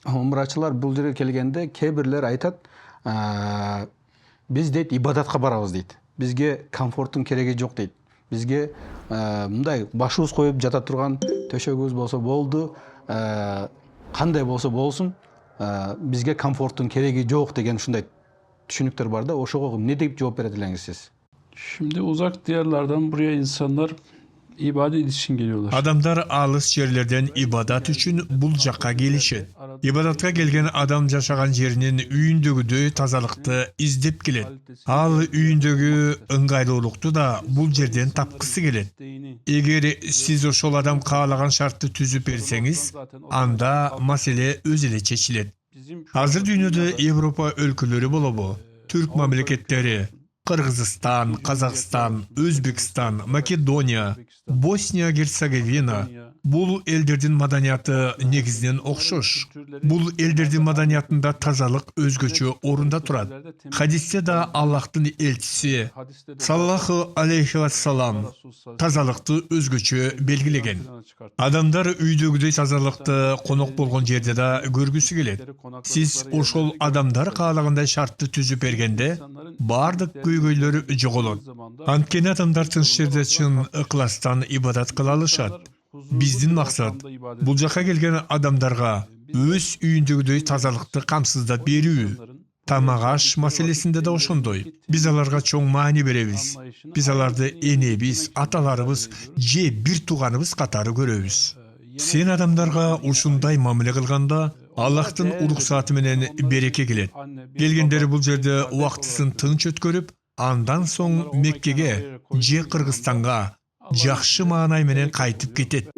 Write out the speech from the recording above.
Умрачылар бул жерге келгенде кээ бирлер айтат, биз дейт ибадатка барабыз дейт. Бизге комфорттун кереги жок дейт. Бизге мындай башыбыз коюп жата турган төшөгүбүз болсо болду, кандай болсо болсун, бизге комфорттун кереги жок деген ушундай түшүнүктөр бар да. Ошого эмне деп жооп берет элеңиз сиз? Şimdi uzak diyarlardan buraya insanlar ibadet için geliyorlar. Adamlar alыс yerlerden ibadat üçün bul жаққа gelişet. İbadatka gelgen adam yaşagan yerinin үйүндөгүдөй тазалыкты издеп келет. Ал үйүндөгү ыңгайлуулукту да бул жерден тапкысы келет. Эгер сиз ошол адам каалаган шартты түзүп берсеңиз, анда маселе өзү эле чечилет. Азыр дүйнөдө Европа өлкөлөрү болобу, Түрк мамлекеттери, Кыргызстан, Казакстан, Өзбекстан, Македония, Босния-Герцеговина. Бул элдердин маданияты негизинен окшош. Бул элдердин маданиятында тазалык өзгөчө орунда турат. Хадисте да Аллахтын элчиси саллаллаху алейхи вассалам тазалыкты өзгөчө белгилеген. Адамдар үйдөгүдөй тазалыкты конок болгон жерде да көргүсү келет. Сиз ошол адамдар каалагандай шартты түзүп бергенде бардык көйгөйлөр жоголот. Анткени адамдар тынч жерде чын ыкластан ибадат кыла алышат. Биздин максат бул жака келген адамдарга өз үйүндөгүдөй тазалыкты камсыздап берүү. Тамак аш маселесинде да ошондой. Биз аларга чоң маани беребиз. Биз аларды энебиз, аталарыбыз же бир тууганыбыз катары көрөбүз. Сен адамдарга ушундай мамиле кылганда Аллахтын уруксаты менен береке келет. Келгендери бул жерде убактысын тынч өткөрүп, андан соң Меккеге же Кыргызстанга жакшы маанай менен кайтып кетет.